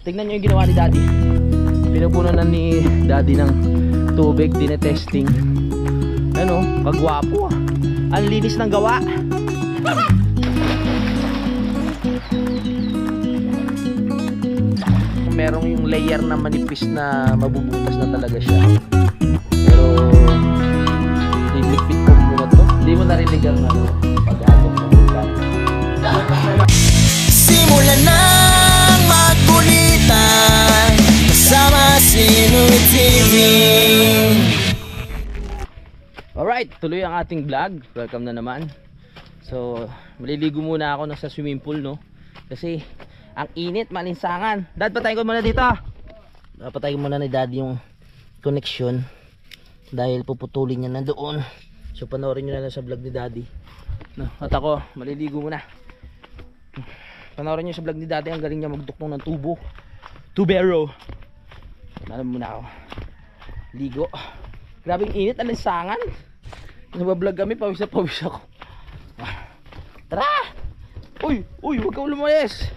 Tingnan nyo yung ginawa ni Daddy. Pinupuno na ni Daddy ng tubig, dinetesting. Ano, kagwapo ah. Ang linis ng gawa. Merong yung layer na manipis na mabubutas na talaga siya. Pero lilikpit ko muna to. Hindi mo narinig ang ano, pag-atong ng bulan. Simulan ng magkulitan kasama si Nuy TV. Alright, tuloy ang ating vlog. Welcome na naman. So, maliligo muna ako sa swimming pool, no? Kasi ang init, malinsangan. Dad, patayin ko muna dito. Patayin ko muna ni Dad yung connection dahil puputulin niya na doon. So, panoorin nyo na lang sa vlog ni Daddy, no? At ako, maliligo muna. Panoorin nyo sa vlog ni Daddy. Ang galing niya magduktong ng tubo. Tubero. Alam muna ako. Ligo. Grabing init, alinsangan. Nabablog kami, pawis na pawis ako. Tara! Uy! Uy! Huwag ka lumayas!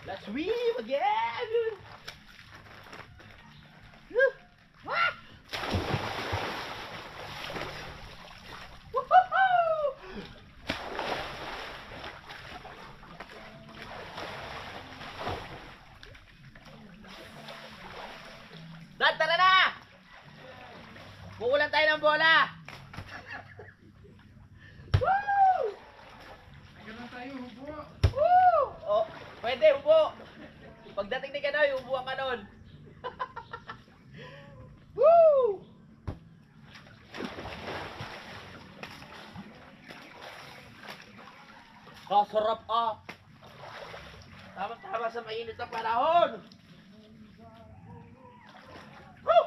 Let's swim again! Ah! Dad, tara na! Bukulan tayo ng bola! Woo! Kailan tayo hubo? Woo! Oh, pwede, hubo! Pagdating ni Kanoy, hubuan ka nun! Woo! Kasarap ah! Tama-tama sa mainit na panahon! Woo!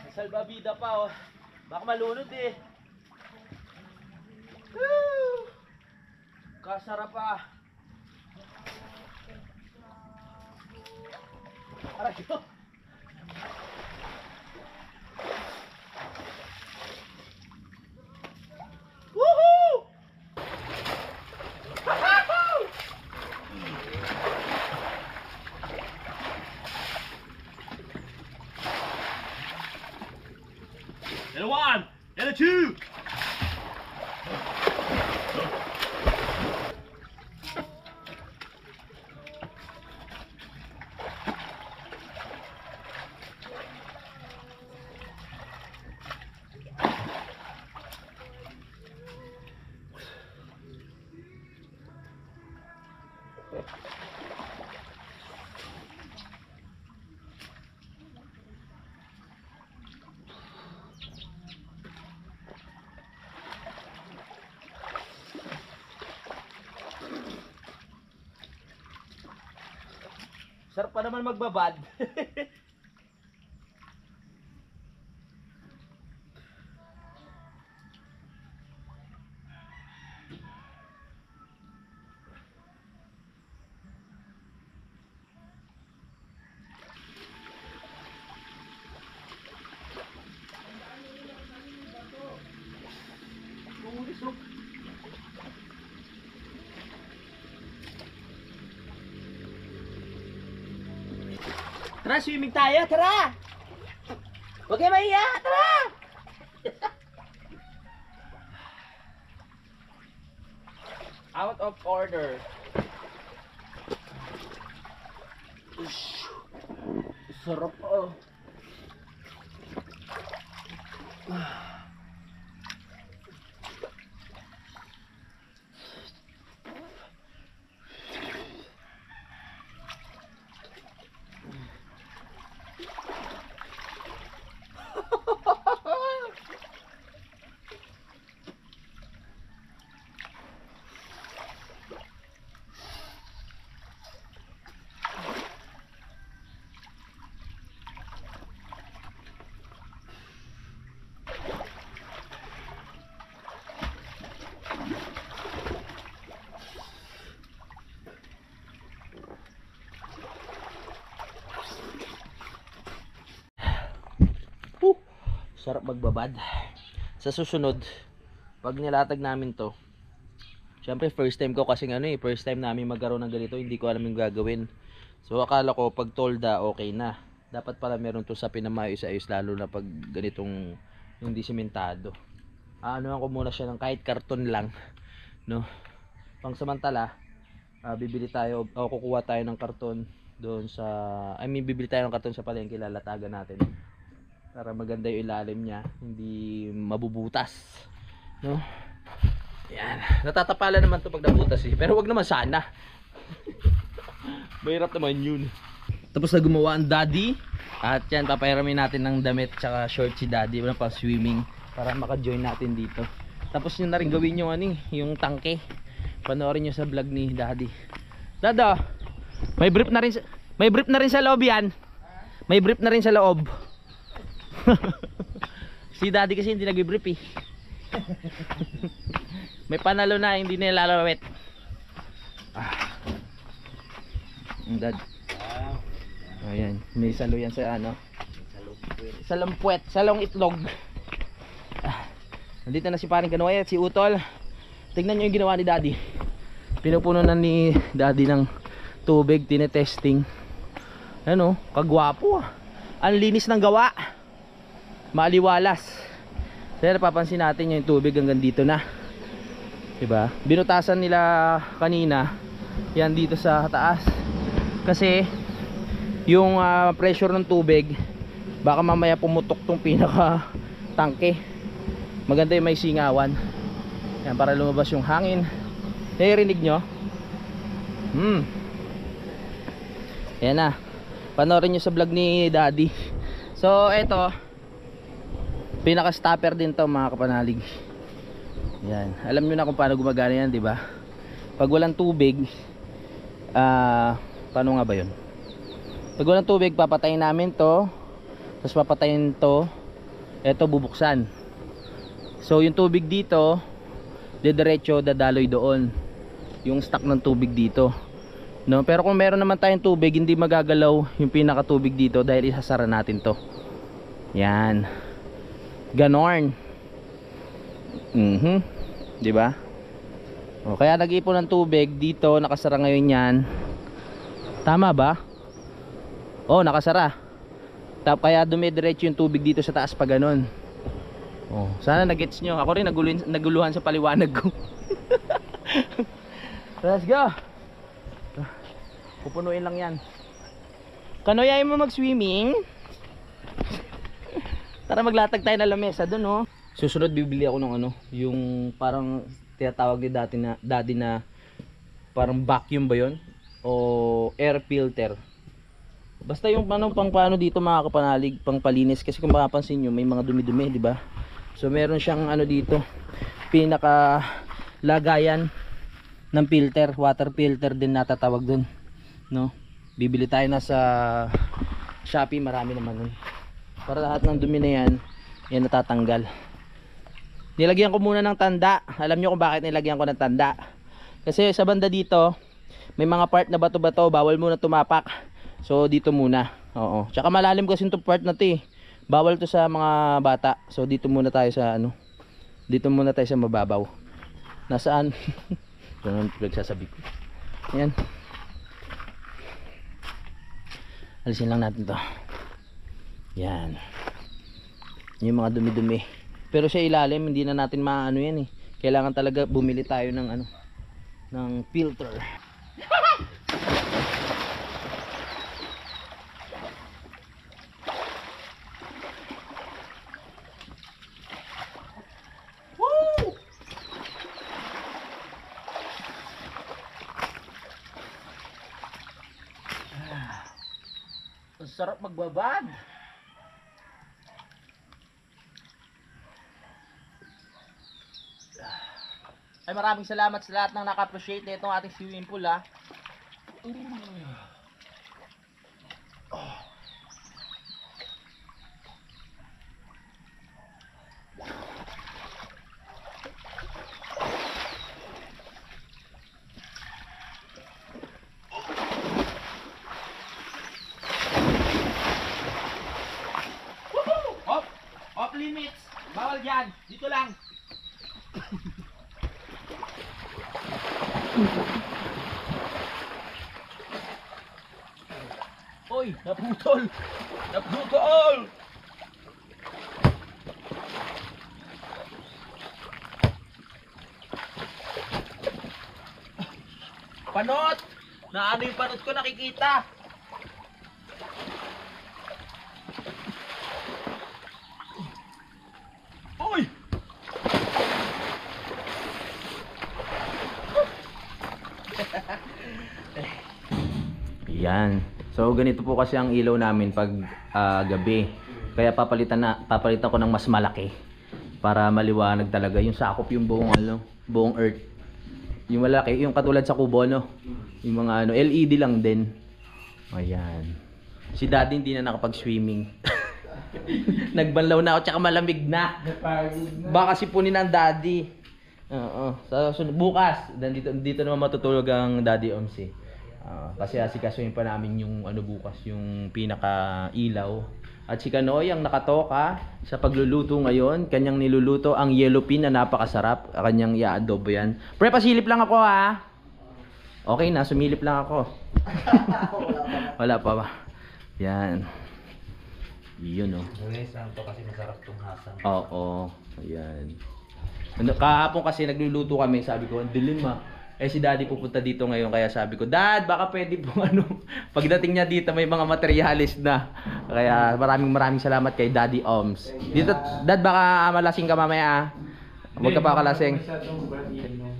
Salbabida pa oh. Baka malunod eh. Woo! Kasarap ah. Aray ko. Woohoo! And a one, and a two. Sarap pa naman magbabad. Tara, swimming tayo, tara! Huwag kayo mahiya, tara! Out of order. Ush. Sarap oh. Sarap magbabad. Sa susunod, pag nilatag namin to, syempre first time ko kasi first time namin magkaroon ng ganito, hindi ko alam yung gagawin. So akala ko pag tolda okay na. Dapat pala meron to sa pinamaayos-ayos, lalo na pag ganitong hindi sementado. Anuhan ko muna siya ng kahit karton lang, no? Pangsamantala, bibili tayo o kukuha tayo ng karton doon sa, bibili tayo ng karton sa palengke, lalatagan natin para maganda yung ilalim niya, hindi mabubutas, no? Yan, natatapalan naman to pag nabutas pero wag naman sana. Mahirap naman yun. Tapos na gumawa ang daddy, at yan, papahiramin natin ng damit tsaka short si daddy, wala pang swimming para maka-join natin dito. Tapos nyo na rin gawin yung yung tangke. Panoorin nyo sa vlog ni daddy. Dada, may brief na rin sa loob yan. May brief na rin sa loob. Si daddy kasi hindi nag-brief eh. May panalo na, hindi na lalawit. Dad. Ayan, may salo yan sa salong puwet, salong itlog. Nandito na si paring Kanoy at si Utol. Tignan nyo yung ginawa ni daddy. Pinupuno na ni daddy ng tubig, tinetesting. Ano, kagwapo. Ang linis ng gawa. Maliwalas. Kaya napapansin natin yung tubig hanggang dito na. Diba? Binutasan nila kanina yan dito sa taas. Kasi yung pressure ng tubig, baka mamaya pumutok tong pinaka tangke. Maganda yung may singawan. Yan, para lumabas yung hangin. Narinig nyo? Yan na. Panoorin nyo sa vlog ni daddy. So eto, pinaka stopper din to mga kapanalig. Yan, alam nyo na kung paano gumagana yan, diba? Pag walang tubig, paano nga ba yun? Pag walang tubig, papatayin namin to, tapos papatayin to, eto bubuksan. So yung tubig dito, diretso dadaloy doon yung stock ng tubig dito, no? Pero kung meron naman tayong tubig, hindi magagalaw yung pinaka tubig dito dahil isasara natin to. Yan, ganon. Diba? O, kaya nag-ipon ng tubig dito, nakasara ngayon yan. Tama ba? Oh, nakasara. Kaya dumidiretso yung tubig dito sa taas pa ganon. Oh, sana nagets nyo. Ako rin naguluhan sa paliwanag ko. Let's go. Pupunuin lang yan. Kanoy, ayaw mo mag-swimming? Tara, maglatag tayo na lamesa dun, oh. Susunod bibili ako ng yung parang tinatawag ni daddy na parang vacuum ba yun? O air filter. Basta yung pang paano dito mga kapanalig, pang palinis, kasi kung mapapansin nyo may mga dumi-dumi, di ba? So meron siyang dito, pinaka lagayan ng filter, water filter din natatawag dun, no? Bibili tayo na sa Shopee, marami naman nun. Para lahat ng dumi na yan natatanggal. Nilagyan ko muna ng tanda. Alam nyo kung bakit nilagyan ko ng tanda? Kasi sa banda dito may mga part na bato-bato, bawal muna tumapak. So dito muna. Oo. Tsaka malalim kasi itong part na 'to eh. Bawal to sa mga bata. So dito muna tayo sa dito muna tayo sa mababaw. Nasaan? Ganun pinagsasabi ko. Ayan. Alisin lang natin 'to. Yan. Yung mga dumi-dumi. Pero sa ilalim hindi na natin maano yan eh. Kailangan talaga bumili tayo ng ng filter. Ang sarap magbabad. Ay, maraming salamat sa lahat ng naka-appreciate na itong ating swimming pool, ha. limits. Bawal yan. Dito lang. Oy, naputol. Naputol. Panot. Na ano yung panot ko nakikita. Uy! Yan. So ganito po kasi ang ilaw namin pag gabi. Kaya papalitan ko ng mas malaki para maliwanag talaga yung sakop yung buong buong earth. Yung malaki, yung katulad sa kubo no. Yung mga LED lang din. Ayan. Si Daddy hindi na nakapag-swimming. Nagbanlaw na ako tsaka malamig na. Baka sipunin ang Daddy. Oo. So, bukas, dito naman matutulog ang Daddy Oms eh. Kasi asikasuhin pa namin yung bukas, yung pinaka ilaw. At si Kanoy ang nakatoka sa pagluluto ngayon. Kanyang niluluto ang yellow pin na napakasarap. Kanyang i-adobo yan. Pre, pasilip lang ako ha. Okay na, sumilip lang ako. Wala pa ba? Yan. Yun to kasi masarap tong hasang. Oo. Ayan. Kahapon kasi nagluluto kami, sabi ko, ang dilim si Daddy pupunta dito ngayon, kaya sabi ko, Dad, baka pwede po pagdating niya dito may mga materialis na. Kaya maraming salamat kay Daddy Oms. Dito, Dad, baka malasing ka mamaya. Huwag ka pa kalasing.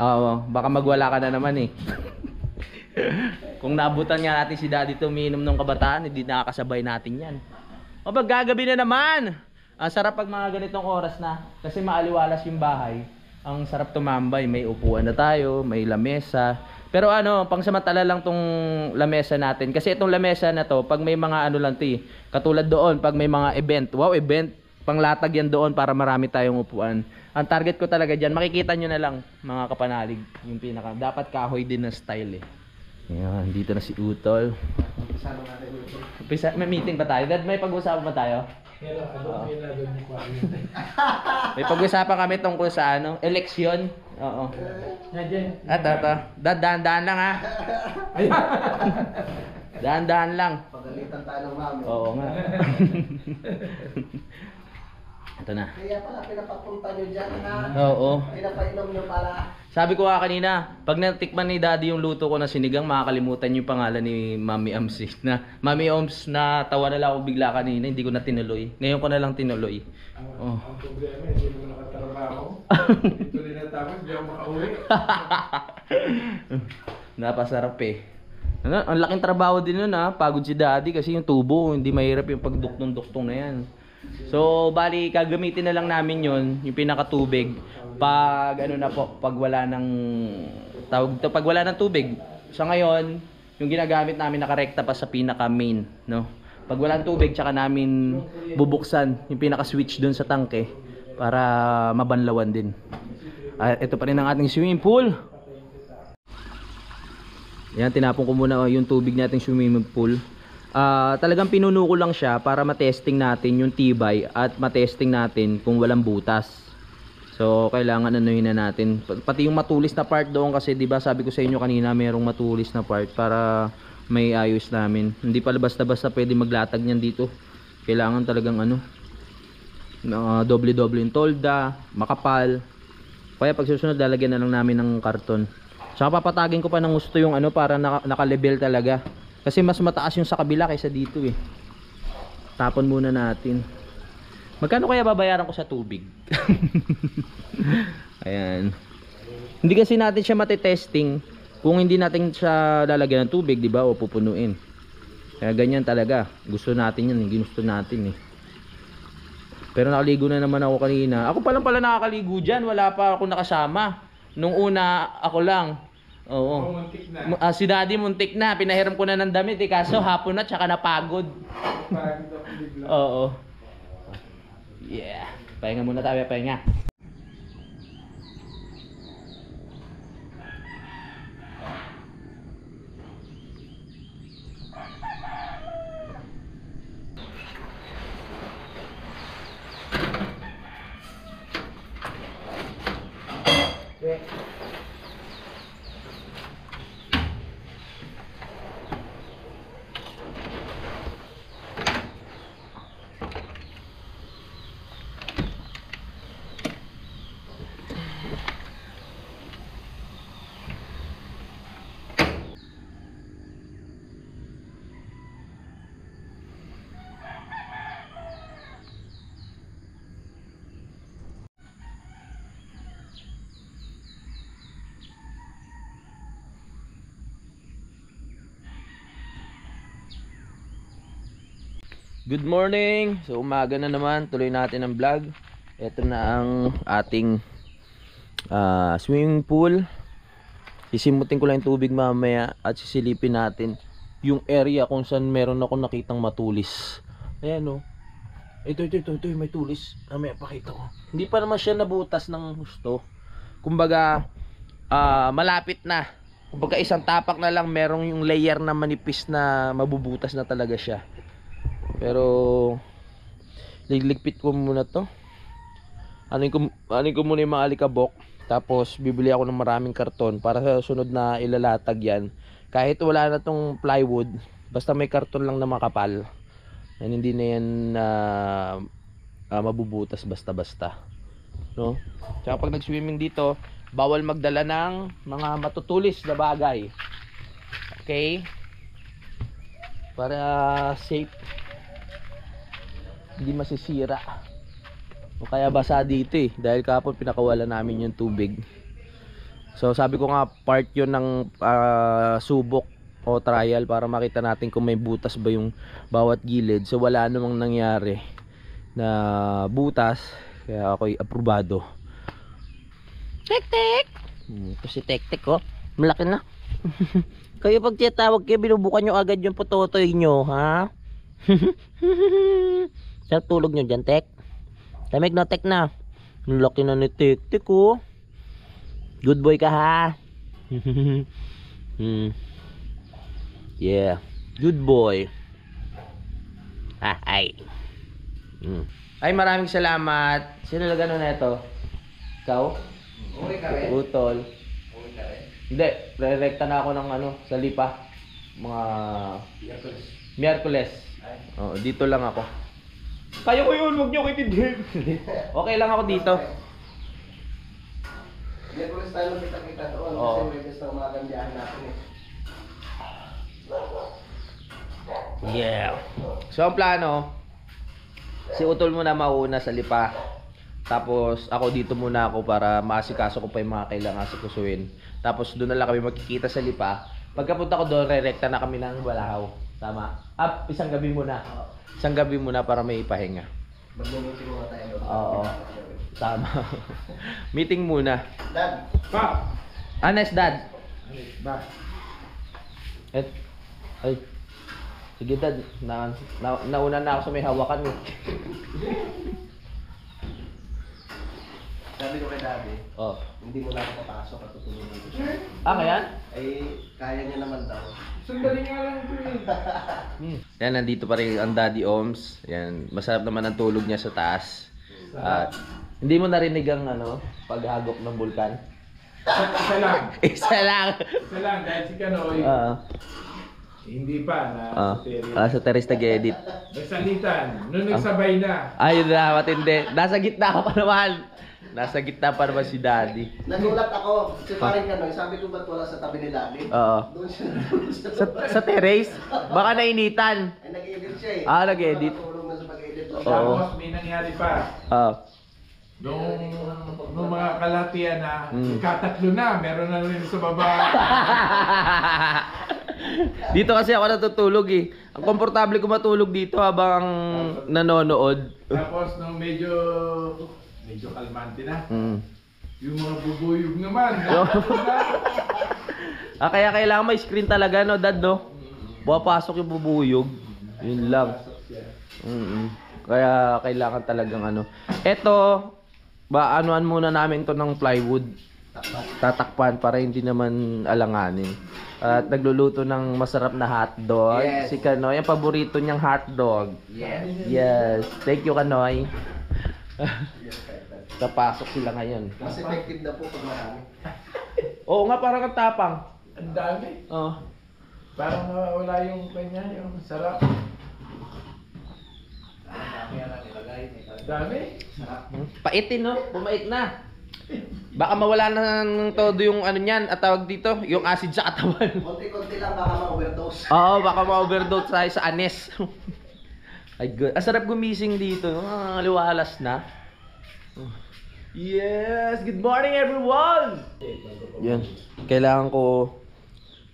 Oo, baka magwala ka na naman eh. Kung naabutan nga natin si Daddy tuminom ng kabataan, hindi nakakasabay natin yan. O pag gagabi na naman, ang sarap pag mga ganitong oras na, kasi maaliwalas yung bahay. Ang sarap tumambay, may upuan na tayo, may lamesa. Pero pangsamantala lang tong lamesa natin. Kasi itong lamesa na to, pag may mga katulad doon, pag may mga event, panglatag yan doon para marami tayong upuan. Ang target ko talaga dyan, makikita nyo na lang mga kapanalig, yung dapat kahoy din na style eh. Ayan, dito na si Utol. May meeting ba tayo? Dad, may pag-usapan ba tayo? May pag-usapan kami tungkol sa eleksyon. Oo. Dahan-dahan lang ha. Dahan-dahan lang. Pagalitan tayo ng mami. Oo nga. Ito na. Kaya pala pinapapunta nyo dyan na. Oo. Pinapainom nyo pala. Sabi ko kanina, pag natikman ni Daddy yung luto ko na sinigang, makakalimutan yung pangalan ni Mami Oms Mami Oms, na tawa na lang ako bigla kanina, hindi ko na tinuloy. Ngayon ko na lang tinuloy. Ang problema, hindi mo nakatrabaho. Dito rin natapos, hindi ako makauwi. Napasarap eh. Ang laking trabaho din nun pagod si Daddy kasi yung tubo, hindi mahirap yung pagduktong-duktong na yan. So, bali, kagamitin na lang namin yon yung pinakatubig. Pag pag wala ng pag wala ng tubig. Sa ngayon, yung ginagamit namin nakarekta pa sa pinaka main, no. Pag wala ng tubig, tsaka namin bubuksan yung pinaka switch doon sa tangke para mabanlawan din. Ito pa rin ang ating swimming pool. Yan, tinapon ko muna yung tubig nating swimming pool. Talagang pinuno ko lang siya para matesting natin yung tibay at matesting natin kung walang butas. So kailangan na natin pati yung matulis na part doon, kasi 'di ba sabi ko sa inyo kanina merong matulis na part para may ayos namin. Hindi pa basta-basta pwede maglatag niyan dito. Kailangan talagang doble-doble yung tolda, makapal. Kaya pag susunod lalagyan na lang namin ng karton. Tsaka papatagin ko pa ng gusto yung para naka-level talaga. Kasi mas mataas yung sa kabila kaysa dito eh. Tapon muna natin. Magkano kaya babayaran ko sa tubig? Ayan. Hindi kasi natin siya matitesting kung hindi natin siya lalagyan ng tubig, di ba? O pupunuin. Kaya ganyan talaga. Gusto natin yan, ginusto natin eh. Pero nakaligo na naman ako kanina. Ako pa lang pala nakakaligo dyan. Wala pa ako nakasama. Nung una, ako lang. Oo. Muntik na. Si Daddy muntik na. Pinahiram ko na ng damit eh. Kaso hapon na, tsaka napagod. Pagod ako bigla. Oo. Yeah. Pahinga muna tayo, pahinga. Good morning. So umaga na naman, tuloy natin ang vlog. Ito na ang ating swimming pool. Sisimutin ko lang yung tubig mamaya at sisilipin natin yung area kung saan meron ako nakitang matulis. Ayan o. Ito, may tulis. Mamaya pakita ko. Hindi pa naman siya nabutas ng gusto. Kumbaga, malapit na. Kumbaga isang tapak na lang merong yung layer na manipis na mabubutas na talaga siya. Pero ligligpit ko muna to. Anin ko muna yung mga alikabok. Tapos bibili ako ng maraming karton para sa sunod na ilalatag yan. Kahit wala na tong plywood, basta may karton lang na makapal. Yan, hindi na yan mabubutas basta-basta. No? Tsaka pag nag-swimming dito, bawal magdala ng mga matutulis na bagay. Okay? Para safe. Hindi masisira. O kaya basa dito eh, dahil kahapon pinakawala namin yung tubig. So sabi ko nga part yun ng subok o trial para makita natin kung may butas ba yung bawat gilid. So wala namang nangyari na butas, kaya ako'y aprobado. Tek-tek! Ito si Tek-tek oh, malaki na. Kayo pag tiyatawag kayo, binubukan nyo agad yung pototoy nyo, ha? Sarap tulog nyo dyan, Tek. Lamig na, Tek na. Laki na ni Tek-tek, oh. Good boy ka, ha? Yeah. Good boy. Ay. Ay, maraming salamat. Sino nagano na ito? Ikaw? Okay ka rin? Utol. Okay ka rin? Hindi. Re-recta na ako ng sa lipa. Mga Miyerkules. Oh, dito lang ako. Kaya ko yun, huwag niyo kitindihin. Okay lang ako dito. Miyerkules tayo kita doon Oo. kasi may gusto mga gandiyahan natin eh. Yeah. So ang plano, si Utol muna mauna sa lipa. Tapos ako dito muna ako para maasikaso ko pa yung mga kailangan sikusuin. Tapos doon na lang kami magkikita sa lipa. Pagkapunta ko doon, re-recta na kami ng Balahaw. Tama? Isang gabi muna. Isang gabi muna para may ipahinga. Mag-meeting muna tayo doon. Oo. Tama. Meeting muna. Dad! Pa! Honest, Dad. Ba? Ay. Sige, Dad. Nauna na ako sa may hawakan eh. Sabi ko kay Daddy, Oh. hindi mo na ako papasok at tutulungan ko siya. Kaya? Ay, kaya niya naman daw. Sandali nga lang ito eh. Yan, nandito pa rin ang Daddy Oms. Yan, masarap naman ang tulog niya sa taas. At hindi mo narinig ang paghagok ng bulkan? Isa lang. Isa lang. Isa lang dahil si Kanoy. Hindi pa na sa terrace. Sa terrace nag-edit. Nagsalitan. Nung nagsabay na. Ayun na, matindi. Nasa gitna pa naman. Nasa gitna pa naman si Daddy. Nagulat ako, si paring Kanoy, sabi ko ba't wala sa tabi ni Daddy? Oo. Doon siya natulog sa Sa terrace? Baka nainitan. Ay, nag-edit siya eh. Nag-edit. Nakatulog na sa pag-edit lang. Oo. Tapos may nangyari pa. Nung mga kalatian na, katatlo na, meron na rin sa baba. Dito kasi ako natutulog eh. Ang komportable ko matulog dito habang nanonood. Tapos nung medyo kalmante na, Mm. yung mga bubuyog naman. Kaya kailangan may screen talaga, no, Dad, no? Pumapasok yung bubuyog. Yun lang. Kaya kailangan talagang Eto, anuan muna namin to ng plywood. Tatakpan para hindi naman alanganin. At nagluluto ng masarap na hotdog. Yes. Si Kanoy, ang paborito niyang hotdog. Yes. Yes. Thank you, Kanoy. Napasok sila ngayon. Mas effective na po pag marami. Oo nga, parang ang tapang. Ang dami. Oh. Parang wala yung kanya, yung sarap. Dami. Paitin, no? Pumait na. Baka mawala na ng todo yung niyan at tawag dito, yung acid sa katawan. Konti-konti lang baka ma-overdose. Oo, baka ma-overdose tayo sa anes. Ay, good. Ang sarap gumising dito. Liwalas na. Yes! Good morning, everyone! Yan. Kailangan ko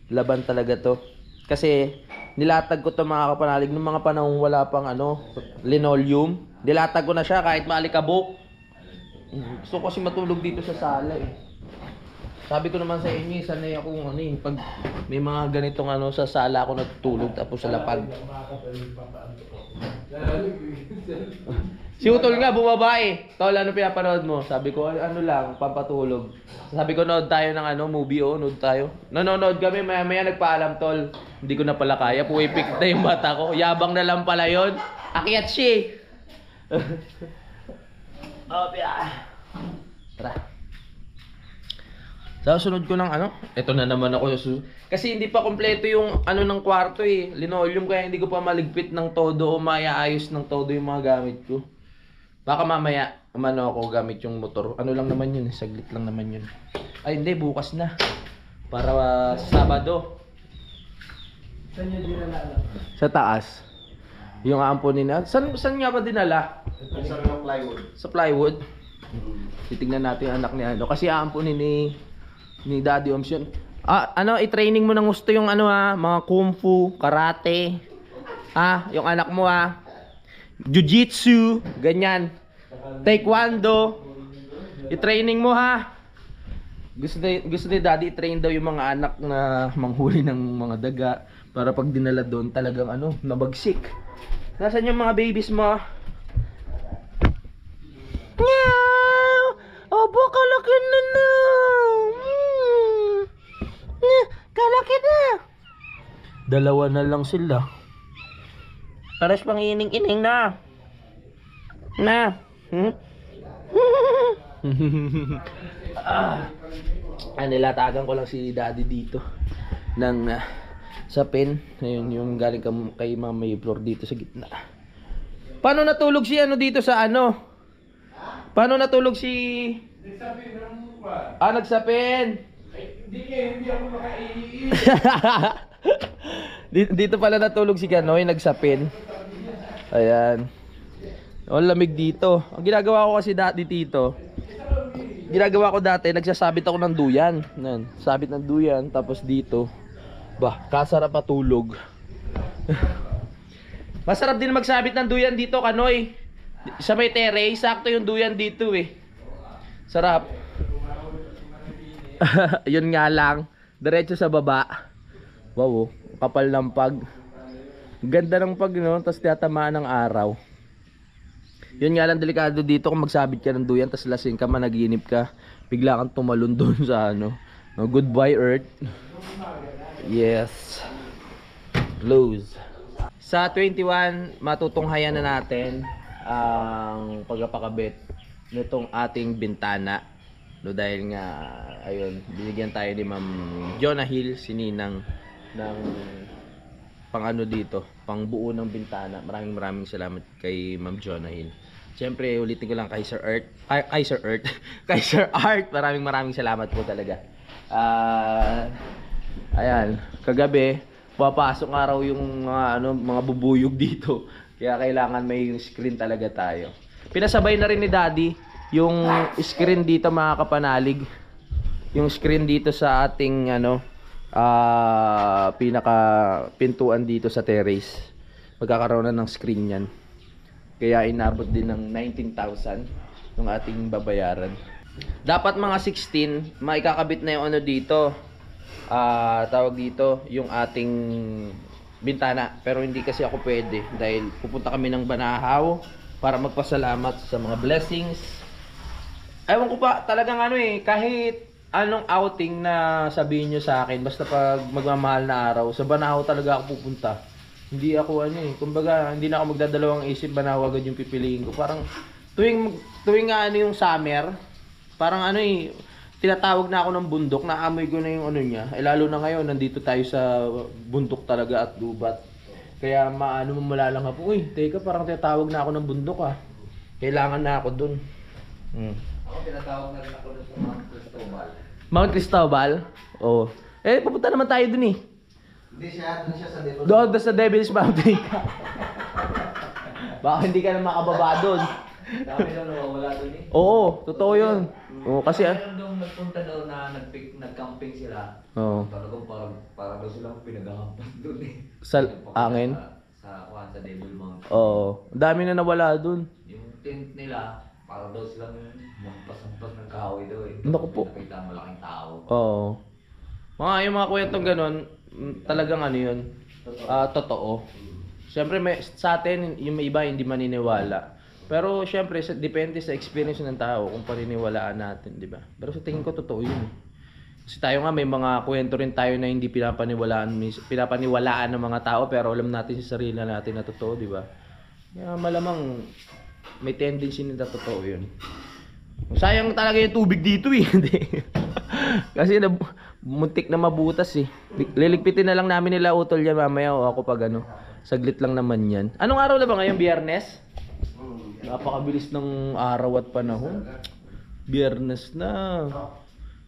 laban talaga to. Kasi nilatag ko to mga kapanalig nung mga panahon wala pang ano, linoleum. Nilatag ko na siya kahit maalikabok. Gusto ko kasi matulog dito sa sala eh. Sabi ko naman sa inyo, sanay ako ano eh, pag may mga ganitong ano sa sala ako natutulog tapos sa lapag. Si Utol nga bumaba eh. Tol, ano pinapanood mo? Sabi ko, ano lang, pampatulog. Sabi ko, nood tayo ng ano, movie o, nood tayo. Nanonood kami, maya nagpaalam, Tol. Hindi ko na pala kaya, puwipik na yung mata ko. Yabang na lang pala yun. Akyat siya Tara. Sa sunod ko ng ano, ito na naman ako. Kasi hindi pa kompleto yung ano ng kwarto eh. Linoleum kaya hindi ko pa maligpit ng todo o maiayos ng todo yung mga gamit ko. Baka mamaya, umano ako gamit yung motor. Ano lang naman yun, saglit lang naman yun. Ay hindi, bukas na. Para sa Sabado. Saan niya dinala? Sa taas. Yung aampunin na. Saan nga ba dinala? Sa mga plywood. Sa plywood. Titignan natin yung anak ni ano. Kasi aampunin ni Daddy Oms yun. Ano, i-training mo ng gusto yung ano mga kung fu, karate. Yung anak mo jiu-jitsu, ganyan. Taekwondo. I-training mo Gusto ni Daddy i-train daw yung mga anak na manghuli ng mga daga para pag dinala doon talagang ano, nabagsik. Nasaan yung mga babies mo? Meow! Obo, kalaki na na! Kalaki na! Dalawa na lang sila. Pares pang ining-ining na. Na. Nilatagan ko lang si Daddy dito ng sa pen. Ayun yung galing kay Mama Floor dito sa gitna. Paano natulog si ano dito sa ano? Paano natulog si Nagsapin ng mukha. nagsapin? Hindi ako makaiiin. Dito pala natulog si Kanoy, nagsapin. Ayan. Ang lamig dito. Ang ginagawa ko kasi dati dito, nagsasabit ako ng duyan. Yan, sabit ng duyan, tapos dito, kasarap matulog. Masarap din magsabit ng duyan dito, Kanoy. Sa may terrace, sakto yung duyan dito eh. Sarap. Yun nga lang, diretso sa baba. Wow, kapal ng pag. Ganda ng pag, no? Tapos tiyatamaan ng araw. Yun nga lang, delikado dito kung magsabit ka ng duyan, tapos lasing ka, managinip ka, bigla kang tumalon doon sa ano. No, goodbye Earth. Yes. Close. Sa 21, matutunghayan na natin ang pagpapakabit nitong ating bintana. No, dahil nga ayun, binigyan tayo ni Ma'am Jonah Hill, si Ninang, ng pang ano dito, pang buo ng bintana. Maraming salamat kay Ma'am Jonah Hill. Siyempre, ulitin ko lang kay Sir Art. Kay Sir Art, maraming salamat po talaga. Ayan, kagabi papasok araw yung mga bubuyog dito. Kaya kailangan may screen talaga tayo. Pinasabay na rin ni Daddy yung screen dito, mga kapanalig. Yung screen dito sa ating pinaka pintuan dito sa terrace. Magkakaroon na ng screen yan. Kaya inabot din ng 19,000 yung ating babayaran. Dapat mga 16 maikakabit na yung dito. Tawag dito yung ating bintana, pero hindi kasi ako pwede dahil pupunta kami ng Banahaw para magpasalamat sa mga blessings. Ewan ko pa talagang kahit anong outing na sabihin nyo sa akin, basta pag magmamahal na araw sa Banahaw talaga ako pupunta. Hindi ako kumbaga hindi na ako magdadalawang isip, Banahaw agad yung pipiliin ko. Parang tuwing yung summer, parang tinatawag na ako ng bundok, naamoy ko na yung niya. Lalo na ngayon, nandito tayo sa bundok talaga at gubat. Kaya mula lang ako, teka, parang tinatawag na ako ng bundok Kailangan na ako dun. Ako, tinatawag na rin ako dun sa Mount Cristobal. Mount Cristobal? Oo. Pupunta naman tayo dun Hindi siya, dun siya sa Devil's Doon sa Devil's Mountain. Baka hindi ka na makababa dun. Dami na nawawala doon eh. Oo, totoo yun. Oo, kasi Meron daw nagpunta daw na nag-camping sila. Oo. Talagang para daw silang pinaghahampas doon eh. Sa angin? Sa Devil Mountain. Oo. Ang dami na nawala dun. Yung tent nila, para daw silang magpas-ampas ng kahoy daw eh. Naku po. Nakita ang malaking tao. Oo. Yung mga kwentong ganun, talagang ano yun, totoo. Siyempre sa atin, yung may iba hindi maniniwala. Pero siyempre, depende sa experience ng tao kung paniniwalaan natin, di ba? Pero sa tingin ko, totoo yun. Kasi tayo nga, may mga kwento rin tayo na hindi pinapaniwalaan ng mga tao, pero alam natin sa sarili natin na totoo, di ba? Kaya malamang may tendency na totoo yun. Sayang talaga yung tubig dito eh. Kasi muntik na mabutas eh. Liligpitin na lang namin nila utol yan mamaya o ako pag ano. Saglit lang naman yan. Anong araw na ba ngayon? Biyernes? Napakabilis ng araw at panahon. Biyernes na.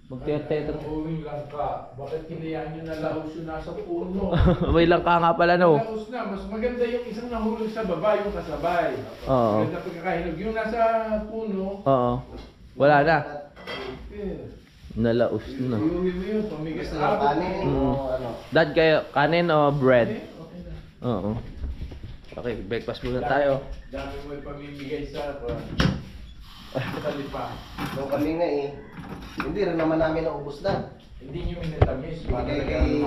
Magtetetra. Uwing lang ka. Bakit kinayaan nyo na laos yung nasa puno? May lang ka nga pala no. Laos na. Mas maganda yung isang nahulog sa baba, yung kasabay. Oo. Maganda pagkakahinog. Yung nasa puno, Oo. Wala na. eh, Nalaos na. iuwi mo yun. Pamigas Gusto na ng kanin o ano? Dad kayo, kanin o bread? Okay na. Oo. Okay, breakfast muna tayo. Dami mo ipamimigay sa lipa. Nung kami nga eh, hindi rin naman namin naubos na. Hindi nyo minatamis. Binigay kay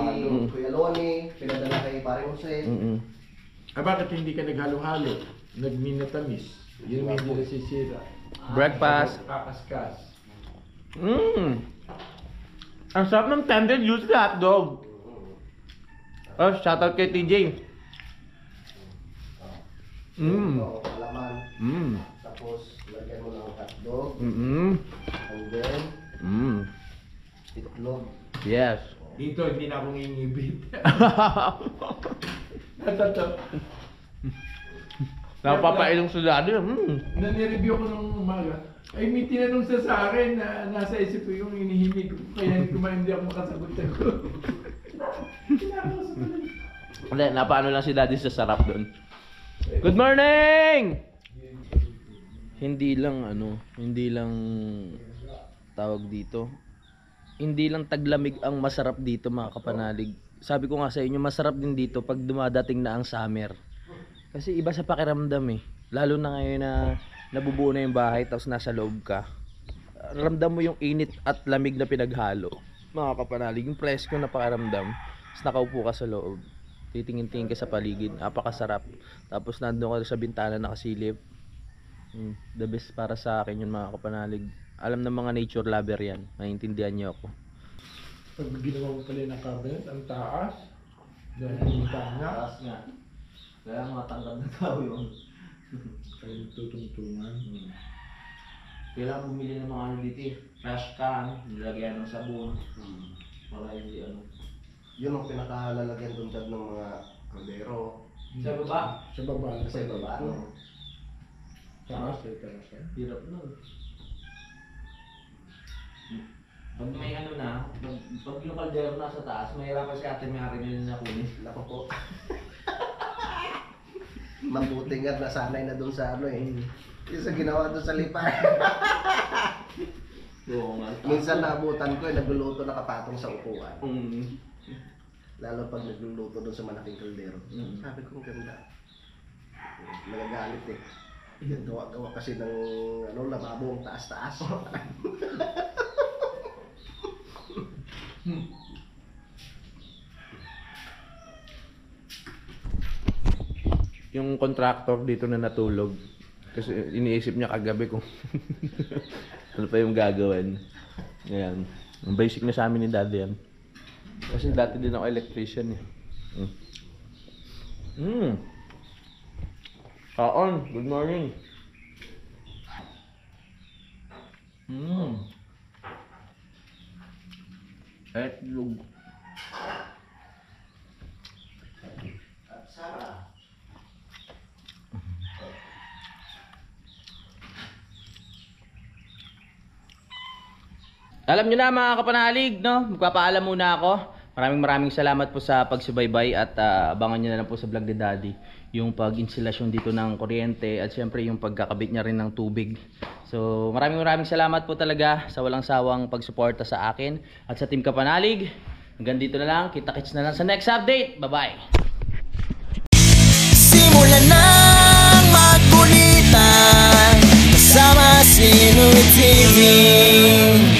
Kuya Loni, pinadala kay Paring Jose. Ah, bakit hindi ka naghalo-halo? Nagminatamis. Yun ang hindi nasisira. Breakfast. Kakaskas. Ang sarap ng tender juicy hotdog. Oh, shoutout kay TJ. So, palaman. Mm. Tapos, lagyan mo ng hotdog. And then, itlog. Yes. Dito, hindi na akong ingibit. Natato. Napapailong sila din. Nanireview ko nung umaga. Ay, may tinanong sa akin na nasa isip ko yung inihimig ko. Kaya hindi ako makasagot ko. Hindi, napaano lang si daddy sa sarap doon. Good morning! Hindi lang tawag dito. Hindi lang taglamig ang masarap dito mga kapanalig. Sabi ko nga sa inyo, masarap din dito pag dumadating na ang summer. Kasi iba sa pakiramdam eh. Lalo na ngayon na nabubuo na yung bahay tapos nasa loob ka. Ramdam mo yung init at lamig na pinaghalo. Mga kapanalig, yung presko na pakiramdam. Tapos nakaupo ka sa loob. Titingin-tingin ka sa paligid. Napakasarap. Tapos nandun ka sa bintana nakasilip. The best para sa akin yun mga kapanalig. Alam ng mga nature lover yan. Maintindihan niyo ako. Pag ginawa mo pala ng cabinet, ang taas. Dahil yung kanya. Taas nga. Kaya mga tangkad na tao yun. Kaya tutungtungan. Kailangan bumili ng mga ano dito eh. Trash can, nilagyan ng sabon. Para hindi ano. Yun ang pinakalalagyan doon dad ng mga kaldero. Sa baba? Sa baba. Sa baba, no? Taas eh, talaga. Hirap nun. Pag may ano na, pag yung kaldero nasa taas, mahirapan si Ate Mary nyo na kunin. Nako po. Mabuti nga nasanay na doon sa ano eh. Yung sa ginawa doon sa lipa. Oo nga. Minsan naabutan ko eh, nagluluto nakapatong sa upuan. Mm. Lalo pag nagluluto doon sa malaking kaldero. Sabi ko, ang ganda. Nagagalit eh. Gawa-gawa kasi ng ano, lababo ang taas-taas. Yung contractor dito na natulog. Kasi iniisip niya kagabi kung ano pa yung gagawin. Ayan. Ang basic na sa amin ni daddy yan. Kasi dati din ako electrician eh. Kaon, good morning. Etlog. Sarah. Alam nyo na mga kapanalig, no? Magpapaalam muna ako. Maraming salamat po sa pagsubaybay at abangan nyo na lang po sa vlog ni Daddy yung pag-instalasyon dito ng kuryente at syempre yung pagkakabit niya rin ng tubig. So maraming salamat po talaga sa walang sawang pagsuporta sa akin at sa Team Kapanalig. Hanggang dito na lang, kita-kits na lang sa next update. Bye-bye! Simulan ng magkulitan kasama si Inoy TV.